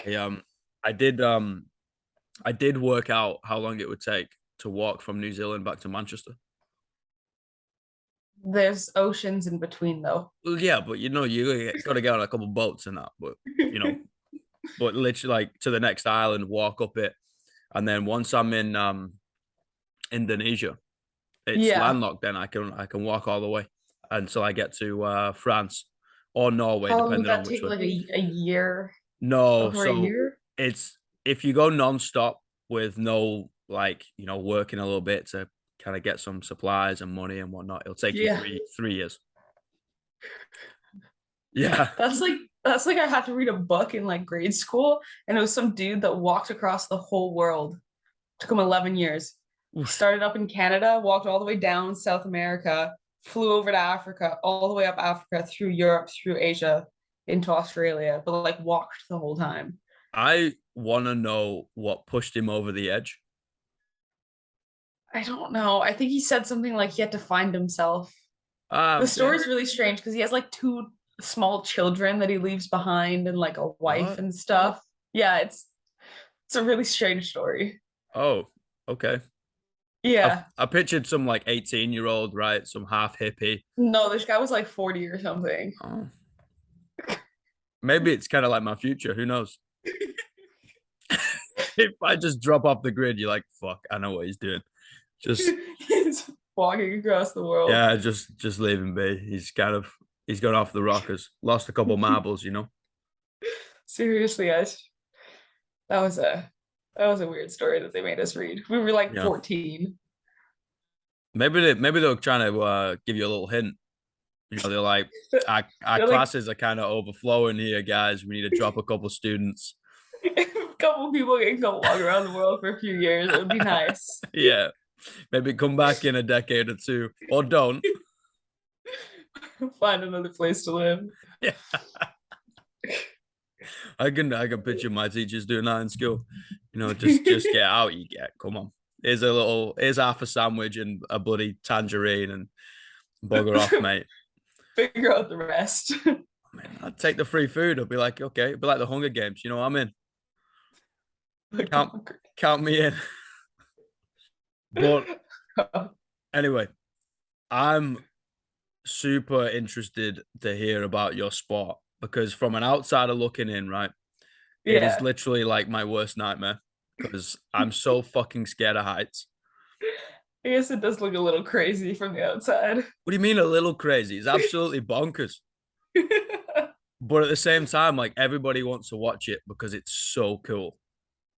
I, I did I did work out how long it would take to walk from New Zealand back to Manchester. There's oceans in between though. Well, yeah, but you got to get on a couple boats and that. But you know, but literally like to the next island, walk up it, and then once I'm in Indonesia, it's Yeah. landlocked. Then I can walk all the way until I get to France or Norway, How long would depending on that which take? way. Like a year? No, Over a so year? it's if you go non-stop with no like working a little bit to kind of get some supplies and money and whatnot, it'll take you Yeah. three years. Yeah. That's like I had to read a book in like grade school, and it was some dude that walked across the whole world. Took him 11 years. Oof. Started up in Canada, walked all the way down South America, flew over to Africa, all the way up Africa, through Europe, through Asia, into Australia, but like walked the whole time. I want to know what pushed him over the edge. I don't know. I think he said something like he had to find himself. The Yeah. story's really strange because he has like two small children that he leaves behind and like a wife What? and stuff. Yeah, it's a really strange story. Oh, okay. Yeah. I pictured some like 18-year-old, right? Some half hippie. No, this guy was like 40 or something. Oh, maybe it's kind of like my future. Who knows? If I just drop off the grid, you're like, fuck, I know what he's doing. Just He's walking across the world. yeah, just leave him be. He's gone off the rockers. Lost a couple marbles. Seriously, that was a that was a weird story that they made us read. We were like Yeah. 14. Maybe they're trying to give you a little hint. They're like, our They're like classes are kind of overflowing here, guys. We need to drop a couple students. a couple people can go walk around the world for a few years. It would be nice. Yeah. Maybe come back in a decade or two. Or don't. Find another place to live. Yeah. I can picture my teachers doing that in school. Just get out, you get. Come on. Here's half a sandwich and a bloody tangerine and bugger off, mate. Figure out the rest. Man, I'd take the free food. I'd be like, okay, it'd be like the Hunger Games. I'm in. Like, Count count me in. But anyway, I'm super interested to hear about your sport because from an outsider looking in, right, it is yeah. literally like my worst nightmare because I'm so fucking scared of heights. I guess it does look a little crazy from the outside. What do you mean a little crazy? It's absolutely bonkers. But at the same time, like everybody wants to watch it because it's so cool.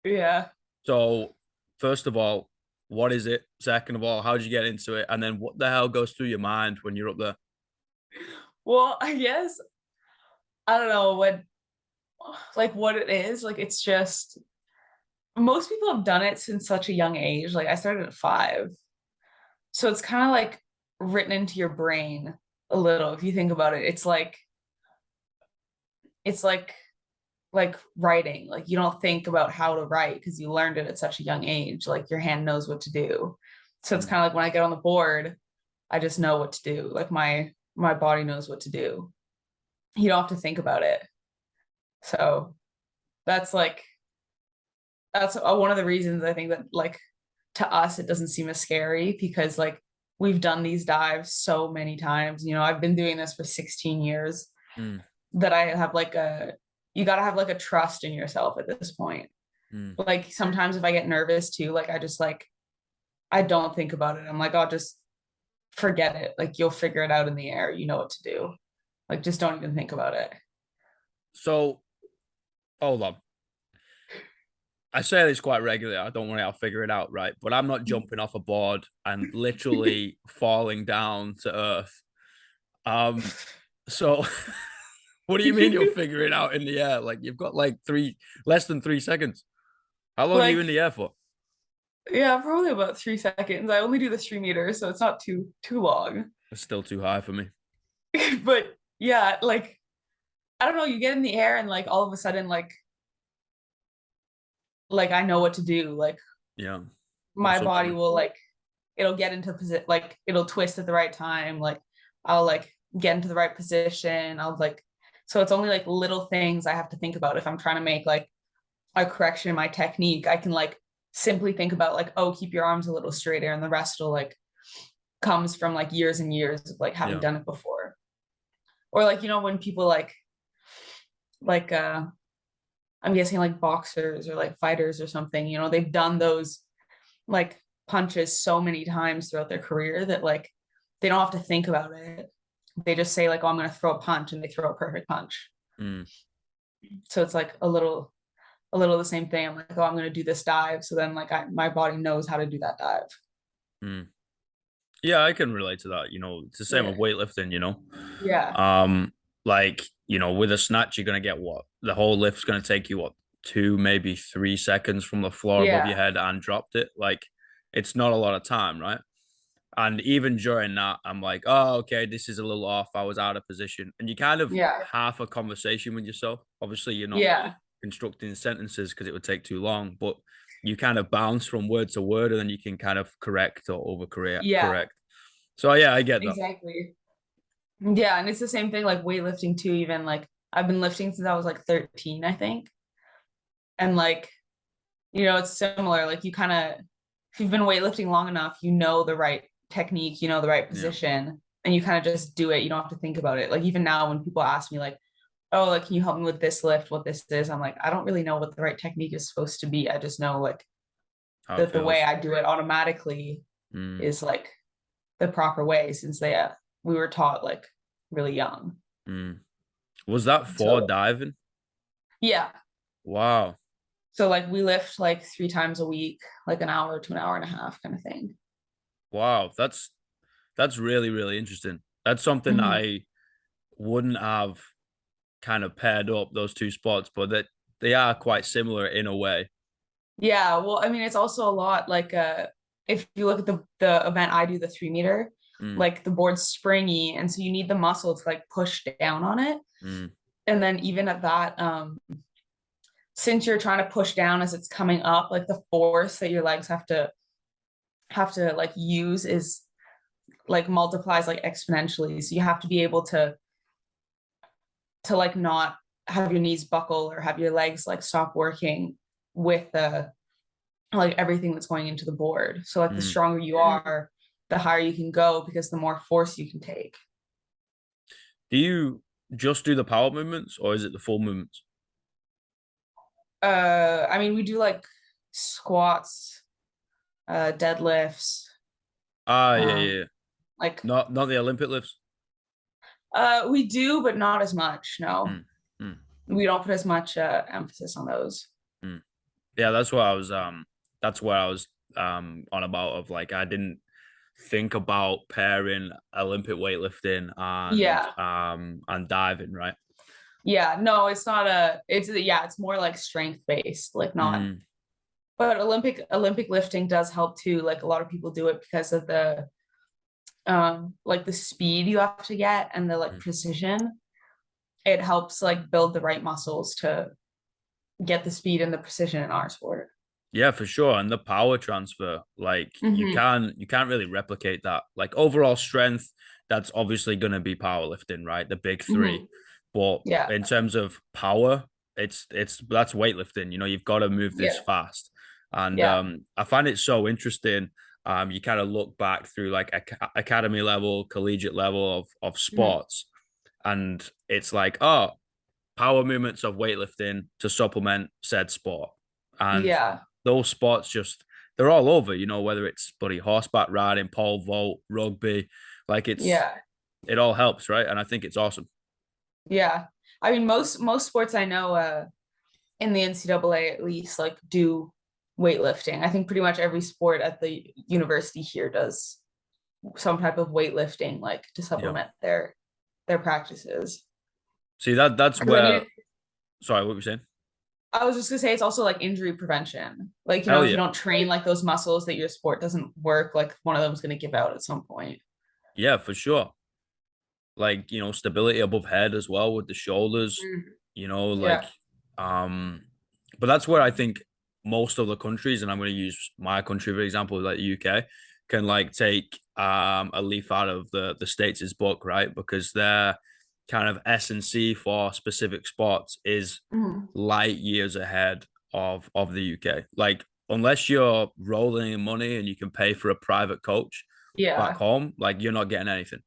Yeah. So, first of all, what is it? Second of all, how did you get into it? And then what the hell goes through your mind when you're up there? Well, I guess I don't know what it is. Like it's just most people have done it since such a young age. Like I started at 5. So it's kind of like written into your brain a little if you think about it. It's like writing. Like you don't think about how to write because you learned it at such a young age. Like your hand knows what to do. So it's Mm. kind of like when I get on the board, I just know what to do. Like my body knows what to do. You don't have to think about it. So that's like that's one of the reasons I think that like to us it doesn't seem as scary because like we've done these dives so many times. I've been doing this for 16 years Mm. that I have like a you got to have like a trust in yourself at this point. Mm. Like sometimes if I get nervous too, like I don't think about it. I'm like, I'll just forget it. Like you'll figure it out in the air. You know what to do. Like just don't even think about it. So, hold on. I say this quite regularly. I don't worry, I'll figure it out, right? But I'm not jumping off a board and literally falling down to earth. Um, so what do you mean you'll figure it out in the air? Like you've got like less than 3 seconds. How long are you in Like the air for? yeah, probably about 3 seconds. I only do the 3 meters, so it's not too long. It's still too high for me. But yeah, like I don't know, you get in the air and like all of a sudden like I know what to do. Like Yeah. my What's up, body baby? will like it'll get into position, like it'll twist at the right time. Like I'll like get into the right position. I'll like so it's only like little things I have to think about if I'm trying to make like a correction in my technique, I can like simply think about like, oh, keep your arms a little straighter, and the rest will like comes from like years and years of like having Yeah. done it before. Or like, when people like I'm guessing like boxers or like fighters or something, they've done those like punches so many times throughout their career that like they don't have to think about it. They just say like, oh, I'm going to throw a punch, and they throw a perfect punch. Mm. So it's like a little the same thing. I'm like, oh, I'm going to do this dive. So then like my body knows how to do that dive. Mm. Yeah, I can relate to that. It's the same Yeah. with weightlifting, Yeah. Um, like, with a snatch, you're gonna get what? The whole lift's gonna take you what, 2, maybe 3 seconds from the floor above your Yeah. head and dropped it. Like, it's not a lot of time, right? And even during that, I'm like, oh, okay, this is a little off. I was out of position. And you kind of Yeah. have a conversation with yourself. Obviously, you're not Yeah. constructing sentences because it would take too long, but you kind of bounce from word to word and then you can kind of correct or overcorrect. Yeah. Correct. So yeah, I get that. Exactly. Yeah, and it's the same thing like weightlifting too. Even like I've been lifting since I was like 13, I think. And like, it's similar. Like you kind of, if you've been weightlifting long enough, you know the right technique, the right Yeah. position, and you kind of just do it. You don't have to think about it. Like even now when people ask me like, oh, like, can you help me with this lift, what this is? I'm like, I don't really know what the right technique is supposed to be. I just know like How it that the way feels. I do it automatically Mm, is like the proper way, since we were taught like really young. mm. Was that for So diving? yeah. Wow. So like we lift like 3 times a week, like an hour to an hour and a half kind of thing. Wow. That's really, really interesting. That's something Mhm. I wouldn't have kind of paired up those two spots, but that they are quite similar in a way. Yeah, well, I mean, it's also a lot like if you look at the event I do, the 3 meter, Mm, like the board's springy, and so you need the muscle to like push down on it. mm, And then even at that, since you're trying to push down as it's coming up, like the force that your legs have to like use is like multiplies like exponentially. So you have to be able to like not have your knees buckle or have your legs like stop working with the like everything that's going into the board. So like the mm. stronger you are, the higher you can go because the more force you can take. Do you just do the power movements or is it the full movements? I mean we do like squats, deadlifts, Ah, yeah, yeah, um yeah. like Not the Olympic lifts. we do but not as much. No. Mm, mm, We don't put as much emphasis on those. mm. Yeah, that's what I was on about of like I didn't think about pairing Olympic weightlifting Yeah. and diving, right? Yeah, no, it's not it's more like strength based, like not. Mm, But Olympic lifting does help too. Like a lot of people do it because of the like the speed you have to get and the like mm. precision. It helps like build the right muscles to get the speed and the precision in our sport. Yeah, for sure. And the power transfer, like Hmm. you can't really replicate that. Like overall strength, that's obviously gonna be powerlifting, right? The big three. Hmm. But Yeah. in terms of power, it's that's weightlifting. You've got to move this Yeah. fast. And Yeah. I find it so interesting. You kind of look back through like academy level, collegiate level of Hmm. sports, and it's like, oh, power movements of weightlifting to supplement said sport. And Yeah. those sports just they're all over, whether it's bloody horseback riding, pole vault, rugby, like Yeah. it all helps, right? And I think it's awesome. Yeah. I mean, most sports I know, in the NCAA at least, like do weightlifting. I think pretty much every sport at the university here does some type of weightlifting, like to Yeah. supplement their practices. See that's 'Cause I where mean, sorry, what were you saying? I was just gonna say it's also like injury prevention. Like, Hell if you yeah. don't train like those muscles that your sport doesn't work, like one of them's gonna give out at some point. Yeah, for sure. Like, stability above head as well with the shoulders, Mhm. like Yeah. um but that's where I think most of the countries, and I'm going to use my country for example, like the UK, can like take a leaf out of the States' book, right? Because their kind of S and C for specific sports is Mhm. light years ahead of the UK. Like, unless you're rolling in money and you can pay for a private coach back Yeah. home, like you're not getting anything.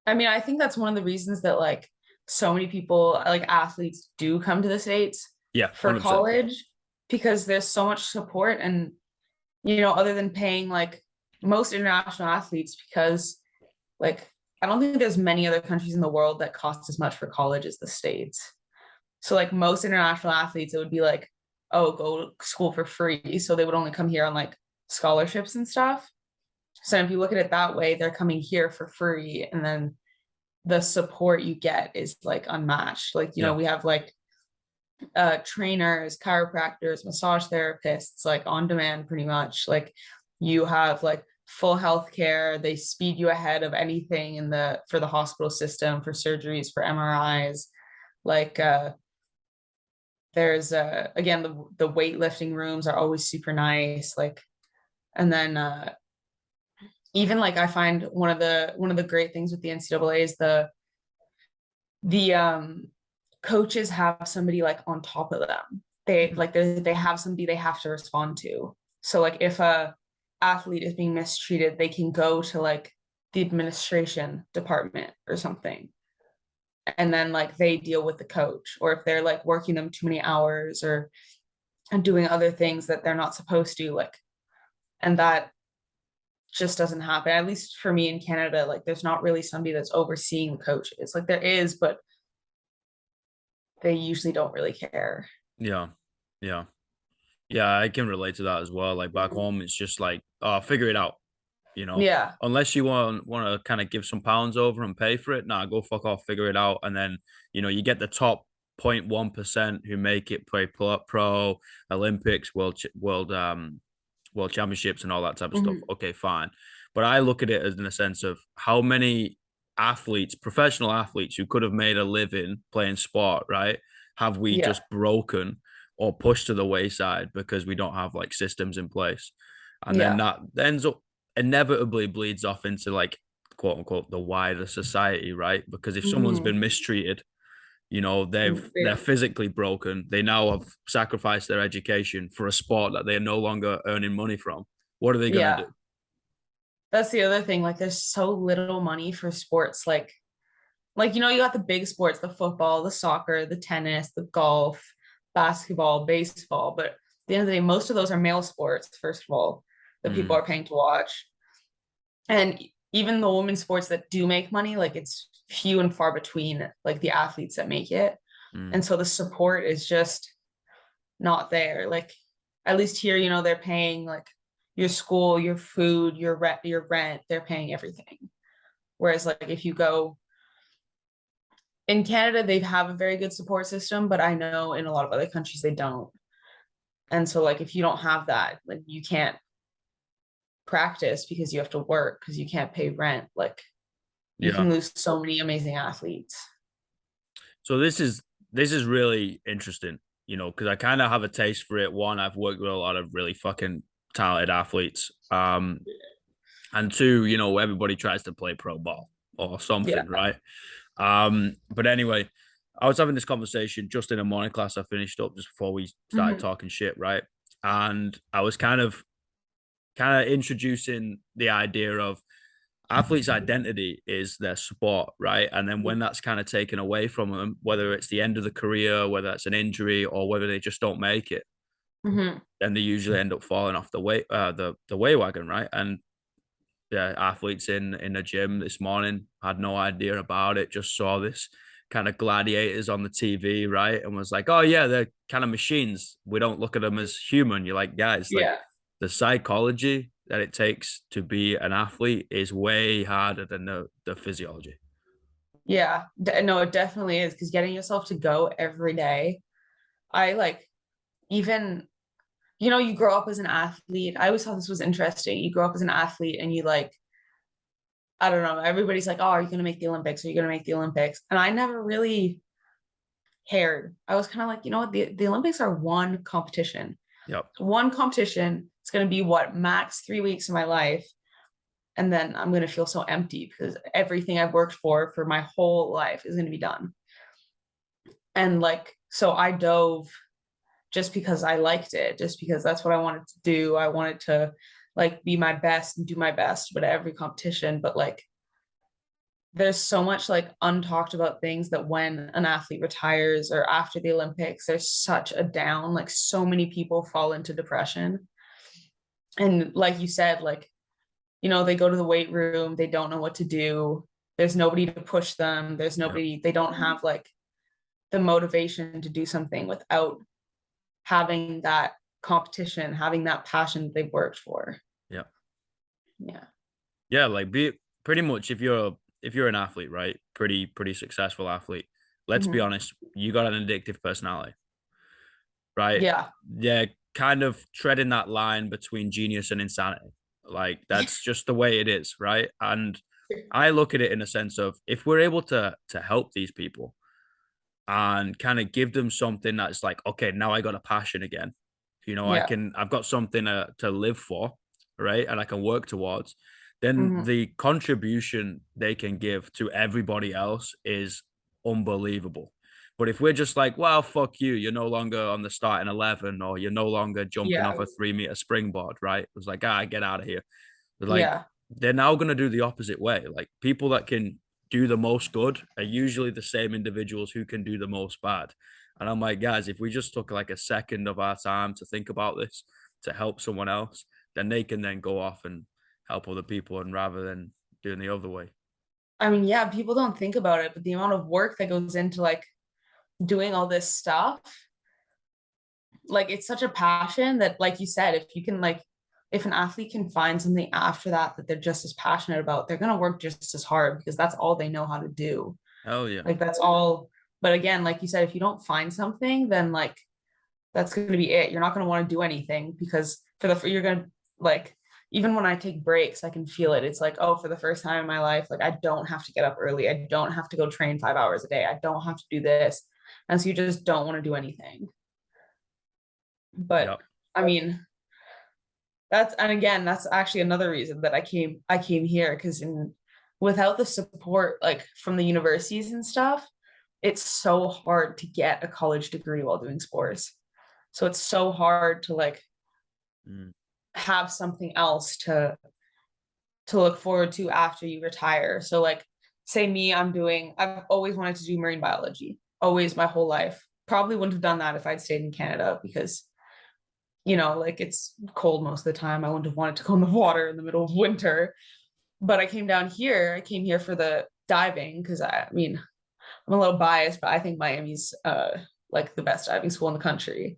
I mean, I think that's one of the reasons that like so many people, like athletes, do come to the States Yeah, for 100%. college because there's so much support. And, other than paying like most international athletes, because like I don't think there's many other countries in the world that cost as much for college as the States. So like most international athletes, it would be like, oh, go to school for free. So they would only come here on like scholarships and stuff. So if you look at it that way, they're coming here for free, and then the support you get is like unmatched. Like, Yeah. we have like trainers, chiropractors, massage therapists, like on demand pretty much. Like you have like full health care. They speed you ahead of anything for the hospital system, for surgeries, for MRIs. Like there's again, the weightlifting rooms are always super nice. Like, and then even like I find one of the great things with the NCAA is the coaches have somebody like on top of them. They have somebody they have to respond to. So like if a athlete is being mistreated, they can go to like the administration department or something. And then like they deal with the coach, or if they're like working them too many hours or and doing other things that they're not supposed to, like, and that just doesn't happen. At least for me in Canada, like there's not really somebody that's overseeing the coaches. Like there is, but they usually don't really care. Yeah. Yeah. Yeah, I can relate to that as well. Like back home, it's just like, oh, figure it out, you know. Yeah. Unless you want to kind of give some pounds over and pay for it, nah, go fuck off, figure it out. And then, you get the top 0.1% who make it play pro, Olympics, world championships and all that type of stuff. Mhm. Okay, fine. But I look at it as in a sense of how many athletes, professional athletes who could have made a living playing sport, right? Have we Yeah. just broken or pushed to the wayside because we don't have like systems in place? And then Yeah. that ends up inevitably bleeds off into like quote unquote the wider society, right? Because if someone's Mhm. been mistreated, they're Yeah. physically broken. They now have sacrificed their education for a sport that they're no longer earning money from. What are they gonna Yeah. do? That's the other thing. Like there's so little money for sports. Like, you got the big sports, the football, the soccer, the tennis, the golf, basketball, baseball. But at the end of the day, most of those are male sports, first of all, that people Mm, are paying to watch. And even the women's sports that do make money, like it's few and far between, like the athletes that make it. mm, And so the support is just not there. Like at least here, they're paying like your school, your food, your rent, they're paying everything. Whereas like if you go in Canada, they have a very good support system, but I know in a lot of other countries they don't. And so like if you don't have that, like you can't practice because you have to work because you can't pay rent. Like you yeah. can lose so many amazing athletes. So this is really interesting, because I kind of have a taste for it. One, I've worked with a lot of really fucking talented athletes. And two, everybody tries to play pro ball or Yeah. something, right? But anyway, I was having this conversation just in a morning class I finished up just before we started Mhm. talking shit, right? And I was kind of introducing the idea of athletes' identity is their sport, right? And then when that's kind of taken away from them, whether it's the end of the career, whether it's an injury, or whether they just don't make it, Mhm. then they usually end up falling off the way wagon, right? And yeah, athletes in the gym this morning had no idea about it, just saw this kind of gladiators on the TV, right? And was like, oh yeah, they're kind of machines. We don't look at them as human. You're like, guys, like Yeah. the psychology that it takes to be an athlete is way harder than the physiology. Yeah. No, it definitely is because getting yourself to go every day. I like even you grow up as an athlete. I always thought this was interesting. You grow up as an athlete and you like, I don't know, everybody's like, oh, are you going to make the Olympics? Are you going to make the Olympics? And I never really cared. I was kind of like, you know what? The Olympics are one competition. Yep. One competition. It's going to be what, max 3 weeks of my life. And then I'm going to feel so empty because everything I've worked for my whole life is going to be done. And like, so I dove just because I liked it, just because that's what I wanted to do. I wanted to like be my best and do my best with every competition. But like there's so much like untalked about things that when an athlete retires or after the Olympics, there's such a down, like so many people fall into depression. And like you said, like, they go to the weight room, they don't know what to do. There's nobody to push them. There's Yep. nobody, they don't have like the motivation to do something without having that competition, having that passion that they've worked for. Yep. Yeah. Yeah, like be pretty much if you're an athlete, right? Pretty successful athlete. Let's be Mhm. honest, you got an addictive personality, right? Yeah. Yeah, kind of treading that line between genius and insanity. Like that's just the way it is, right? And I look at it in a sense of if we're able to help these people and kind of give them something that's like, okay, now I got a passion again. Yeah. I've got something to live for, right? And I can work towards. Then Mhm. the contribution they can give to everybody else is unbelievable. But if we're just like, well, fuck you, you're no longer on the starting 11, or you're no longer jumping Yeah. off a 3 meter springboard, right? It's like, get out of here. But like Yeah. they're now going to do the opposite way. Like people that can do the most good are usually the same individuals who can do the most bad. And I'm like, guys, if we just took like a second of our time to think about this to help someone else, then they can then go off and help other people, and rather than doing the other way. I mean, yeah, people don't think about it, but the amount of work that goes into like doing all this stuff, like it's such a passion that, like you said, if you can like, if an athlete can find something after that that they're just as passionate about, they're going to work just as hard because that's all they know how to do. Hell yeah. Like that's all. But again, like you said, if you don't find something, then like that's going to be it. You're not going to want to do anything because you're going to like, even when I take breaks, I can feel it. It's like, oh, for the first time in my life, like I don't have to get up early. I don't have to go train 5 hours a day. I don't have to do this. And so you just don't want to do anything. But Yep. I mean, and again, that's actually another reason that I came here, because without the support like from the universities and stuff, it's so hard to get a college degree while doing sports. So it's so hard to like Mm. have something else to look forward to after you retire. So like say me, I've always wanted to do marine biology, always my whole life. Probably wouldn't have done that if I'd stayed in Canada because like it's cold most of the time. I wouldn't have wanted to go in the water in the middle of winter. But I came down here. I came here for the diving because I mean, I'm a little biased, but I think Miami's like the best diving school in the country.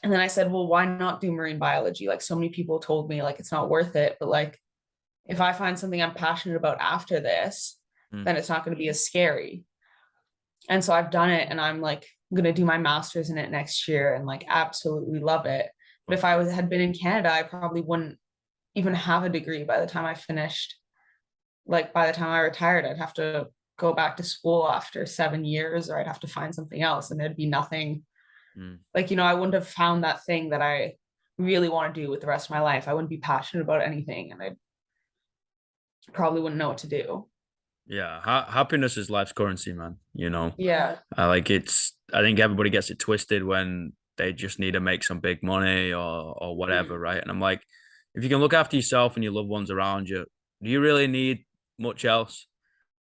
And then I said, well, why not do marine biology? Like so many people told me like it's not worth it, but like if I find something I'm passionate about after this, Mm. then it's not going to be as scary. And so I've done it and I'm like going to do my master's in it next year and like absolutely love it. But Fuck if I yeah. had been in Canada, I probably wouldn't even have a degree by the time I finished. Like by the time I retired, I'd have to go back to school after 7 years, or I'd have to find something else and there'd be nothing. Mm. Like, I wouldn't have found that thing that I really want to do with the rest of my life. I wouldn't be passionate about anything and I probably wouldn't know what to do. Yeah. Happiness is life's currency, man. Yeah. I think everybody gets it twisted when they just need to make some big money or whatever, right? And I'm like, if you can look after yourself and your loved ones around you, do you really need much else?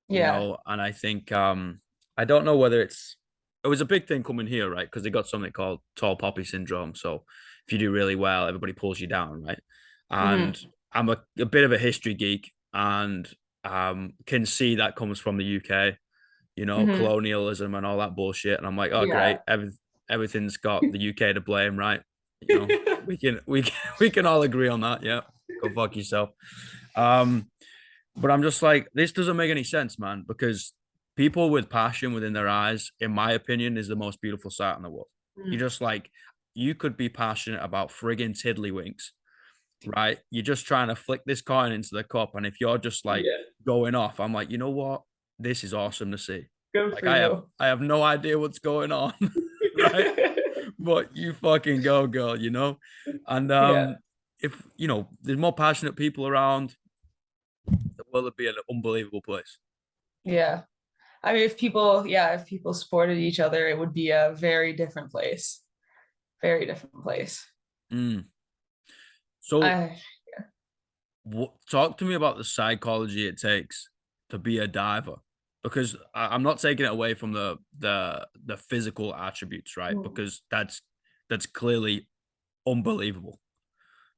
Yeah. And I think I don't know whether it was a big thing coming here, right? Because they got something called tall poppy syndrome. So if you do really well, everybody pulls you down, right? And Hmm. I'm a bit of a history geek, and can see that comes from the UK, Hmm. colonialism and all that bullshit. And I'm like, oh great, Yeah. everything's got the UK to blame, right? We can all agree on that. Yeah, go fuck yourself. Um, but I'm just like, this doesn't make any sense, man, because people with passion within their eyes, in my opinion, is the most beautiful sight in the world. You Mm. just like, you could be passionate about friggin' tiddlywinks, right? You're just trying to flick this coin into the cup. And if you're just like Yeah. going off, I'm like, you know what? This is awesome to see. Good Like for I have you. I have no idea what's going on, right? But you fucking go, girl. And Yeah. if there's more passionate people around, the world would be an unbelievable place. Yeah. I mean, if people supported each other, it would be a very different place. very different place. Mm. So I talk to me about the psychology it takes to be a diver, because I'm not taking it away from the physical attributes, right? mm, Because that's clearly unbelievable.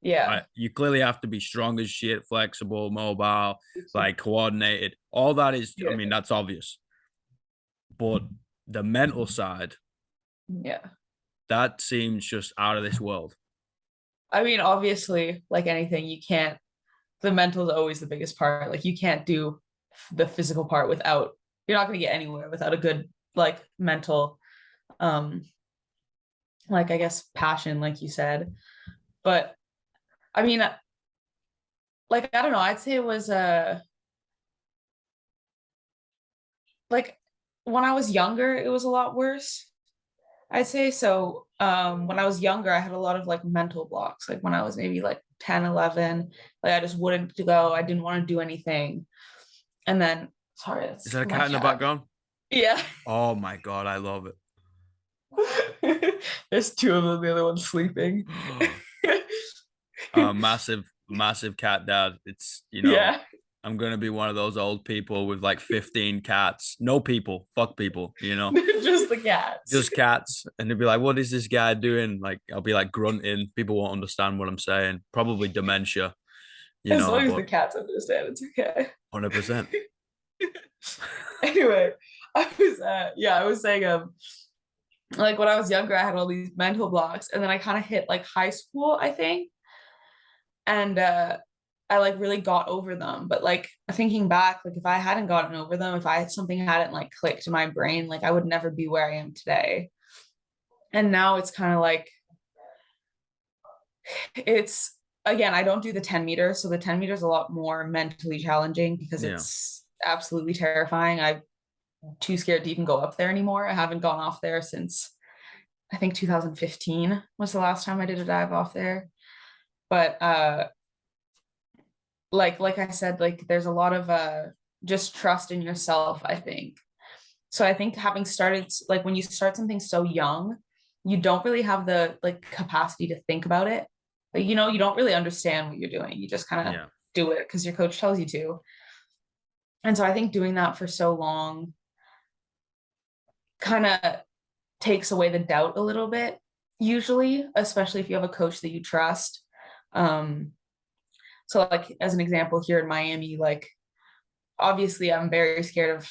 yeah. Right? You clearly have to be strong as shit, flexible, mobile, like coordinated. All that is, I Yeah. mean, that's obvious. But the mental side, Yeah. that seems just out of this world. I mean, obviously, like anything, you can't, the mental is always the biggest part. Like you can't do the physical part without, you're not going to get anywhere without a good like mental, um, like I guess passion, like you said. But I mean, like I don't know, I'd say it was like when I was younger, it was a lot worse. I'd say so. When I was younger, I had a lot of like mental blocks. Like when I was maybe like 10, 11, like I just wouldn't go. I didn't want to do anything. And then, sorry, Is that's that a my cat in the cat. background? Yeah. Oh my god, I love it. There's two of them, the other one's sleeping. Massive, massive cat dad. It's, Yeah. I'm gonna be one of those old people with like 15 cats. No people, fuck people. Just the cats. Just cats. And they'd be like, what is this guy doing? Like, I'll be like grunting. People won't understand what I'm saying. Probably dementia, As long as the but cats understand, it's okay. 100%. Anyway, I was saying like when I was younger, I had all these mental blocks, and then I kind of hit like high school, I think, and I like really got over them. But like thinking back, like if I hadn't gotten over them, if I something hadn't like clicked in my brain, like I would never be where I am today. And now it's kind of like it's again, I don't do the 10 meters, so the 10 meters is a lot more mentally challenging because Yeah. it's absolutely terrifying. I'm too scared to even go up there anymore. I haven't gone off there since I think 2015 was the last time I did a dive off there. But like I said, like there's a lot of just trust in yourself, I think. So I think having started like when you start something so young, you don't really have the like capacity to think about it. Like, you don't really understand what you're doing. You just kind of Yeah. do it because your coach tells you to. And so I think doing that for so long kind of takes away the doubt a little bit, usually, especially if you have a coach that you trust. Um, so like as an example here in Miami, like obviously I'm very scared of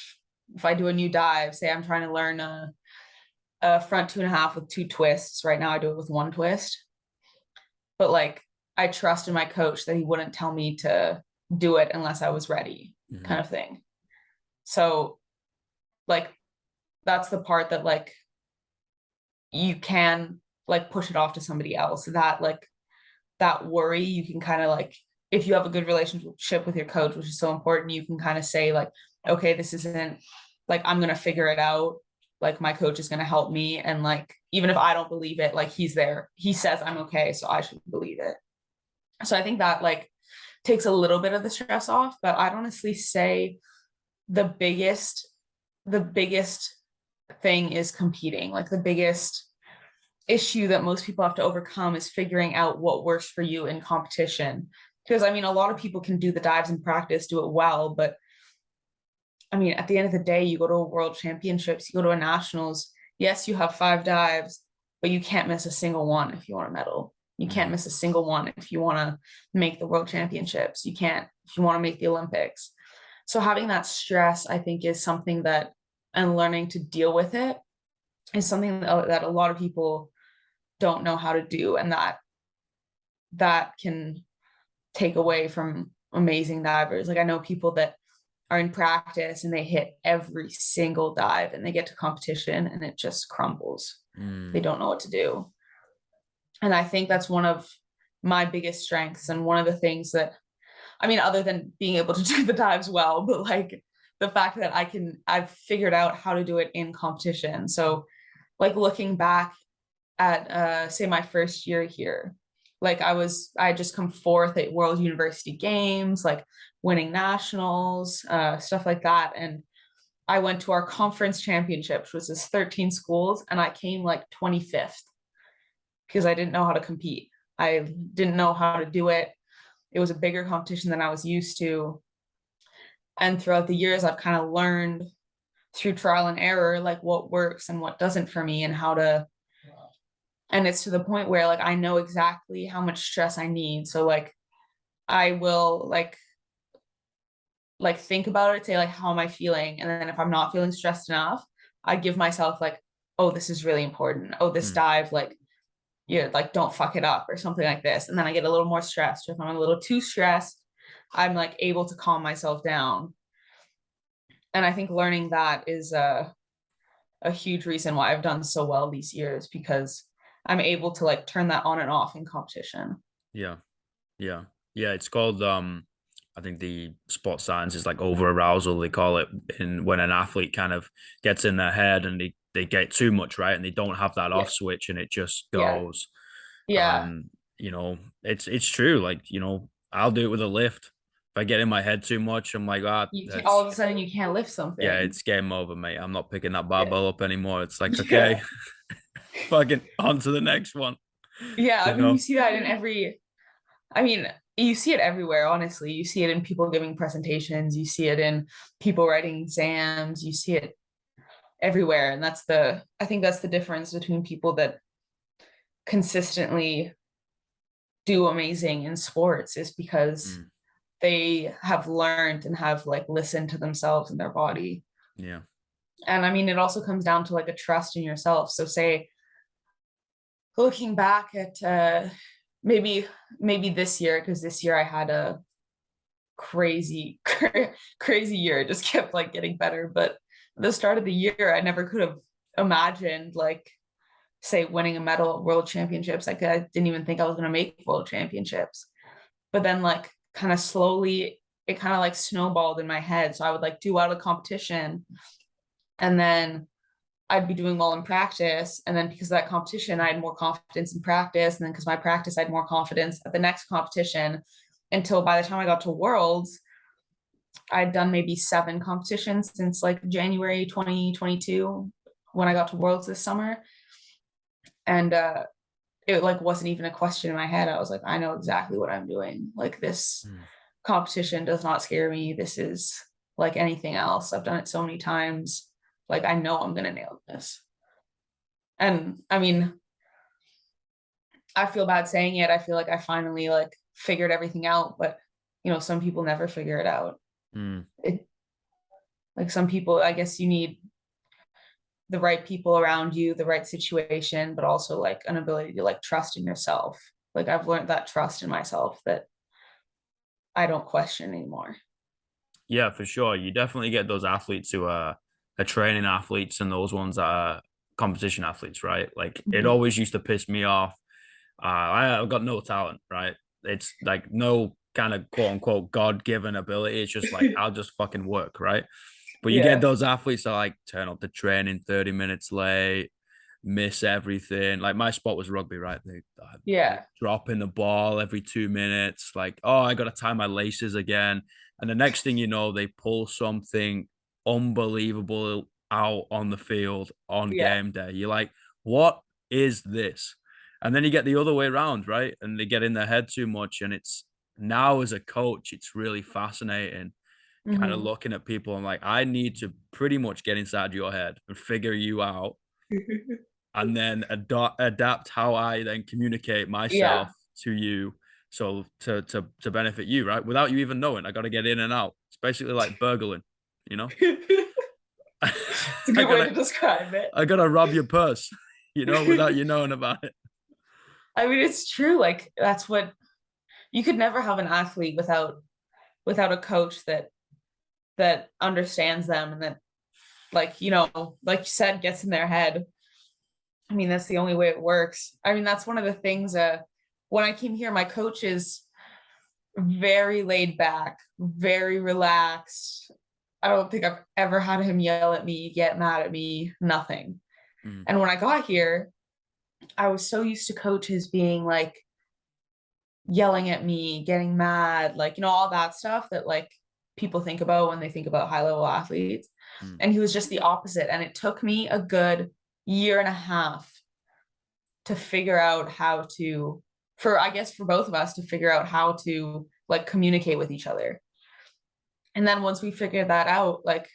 if I do a new dive, say I'm trying to learn a front 2.5 with 2 twists. Right now I do it with 1 twist. But like I trust in my coach that he wouldn't tell me to do it unless I was ready, Mhm. kind of thing. So like that's the part that like you can like push it off to somebody else. That like that worry, you can kind of like if you have a good relationship with your coach, which is so important, you can kind of say like, okay, this isn't like I'm gonna figure it out. Like my coach is gonna help me, and like even if I don't believe it, like he's there. He says I'm okay, so I should believe it. So I think that like takes a little bit of the stress off, but I'd honestly say the biggest the biggest thing is competing. Like the biggest issue that most people have to overcome is figuring out what works for you in competition. Because I mean, a lot of people can do the dives in practice, do it well, but I mean, at the end of the day, you go to a world championships, you go to a nationals. Yes, you have 5 dives, but you can't miss a single one if you want a medal. You can't Mhm. miss a single one if you want to make the world championships. You can't if you want to make the Olympics. So having that stress, I think, is something that, and learning to deal with it is something that a lot of people don't know how to do, and that can take away from amazing divers. Like I know people that are in practice and they hit every single dive and they get to competition and it just crumbles. They Mm. don't know what to do. And I think that's one of my biggest strengths and one of the things that I mean, other than being able to do the dives well, but like the fact that I've figured out how to do it in competition. So like looking back at say my first year here, like I had just come fourth at World University Games, like winning nationals, stuff like that. And I went to our conference championships, which is 13 schools, and I came like 25th. because I didn't know how to compete. I didn't know how to do it. It was a bigger competition than I was used to. And throughout the years, I've kind of learned through trial and error, like what works and what doesn't for me and how to, and it's to the point where like I know exactly how much stress I need. So like I will like think about it, say like how am I feeling? And then if I'm not feeling stressed enough, I give myself like, oh, this is really important. Oh, this dive, like yeah, like don't fuck it up or something like this. And then I get a little more stressed. If I'm a little too stressed, I'm like able to calm myself down. And I think learning that is a huge reason why I've done so well these years, because I'm able to like turn that on and off in competition. Yeah. Yeah. Yeah. It's called I think the sport science is like over arousal, they call it, in when an athlete kind of gets in their head and they get too much, right? And they don't have that Yeah. off switch and it just Yeah. goes. Yeah. And it's true. Like, I'll do it with a lift. If I get in my head too much, I'm like, ah, You can all that's of a sudden you can't lift yeah, something. it's game over, mate. I'm not picking that Yeah. barbell up anymore. It's like, Yeah. okay, fucking on to the next one, Yeah. I you mean, you know? see that in every, I mean, you see it everywhere, honestly. You see it in people giving presentations, you see it in people writing exams, you see it everywhere. And I think that's the difference between people that consistently do amazing in sports, is because Mm, they have learned and have like listened to themselves and their body. yeah. And I mean, it also comes down to like a trust in yourself. So say looking back at maybe this year, because this year I had a crazy crazy year. It just kept like getting better. But at the start of the year, I never could have imagined like say winning a medal at world championships. Like I didn't even think I was going to make world championships. But then like kind of slowly it kind of like snowballed in my head. So I would like do out a competition, and then I'd be doing well in practice. And then because of that competition, I had more confidence in practice. And then because my practice, I had more confidence at the next competition, until by the time I got to Worlds, I'd done maybe 7 competitions since like January 2022 when I got to Worlds this summer. And it like wasn't even a question in my head. I was like, I know exactly what I'm doing. Like this Mm. competition does not scare me. This is like anything else. I've done it so many times. Like I know I'm gonna nail this. And I mean, I feel bad saying it. I feel like I finally like figured everything out, but some people never figure it out. Mm. It, like some people, I guess you need the right people around you, the right situation, but also like an ability to like trust in yourself. Like I've learned that trust in myself that I don't question anymore. Yeah, for sure. You definitely get those athletes who are training athletes and those ones that are competition athletes, right? Like it Mhm. always used to piss me off. I've got no talent, right? It's like no kind of quote unquote God given ability. It's just like I'll just fucking work, right? But you get Yeah. those athletes that like turn up to training 30 minutes late, miss everything. Like my spot was rugby, right? They Yeah. dropping the ball every 2 minutes. Like, oh, I got to tie my laces again. And the next thing you know, they pull something unbelievable out on the field on Yeah. game day. You're like, what is this? And then you get the other way around, right? And they get in their head too much. And it's now as a coach, it's really fascinating kind of Hmm. looking at people. I'm like, I need to pretty much get inside your head and figure you out and then adapt how I then communicate Yeah. myself to you. So to benefit you, right? Without you even knowing, I got to get in and out. It's basically like burgling, you know. It's a I good way to gotta describe it. I gotta rob your purse, without you knowing about it. I mean, it's true. Like that's what you could never have an athlete without a coach that understands them and that like like you said gets in their head. I mean, that's the only way it works. I mean, that's one of the things when I came here, my coach is very laid back, very relaxed. I don't think I've ever had him yell at me, get mad at me, nothing. Mm, And when I got here, I was so used to coaches being like yelling at me, getting mad, like, all that stuff that like people think about when they think about high level athletes. mm, And he was just the opposite. And it took me a good year and a half to figure out how to, for I guess for both of us to figure out how to like communicate with each other. And then once we figured that out, like,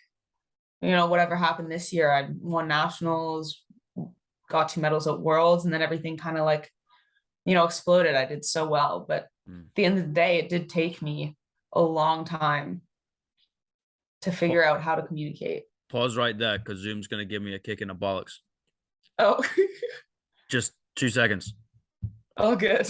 you know, whatever happened this year, I won nationals, got 2 medals at worlds, and then everything kind of like, you know, exploded. I did so well, but at the end of the day, it did take me a long time to figure out how to communicate. Pause right there, because Zoom's going to give me a kick in the bollocks. Oh, Just 2 seconds. oh, good.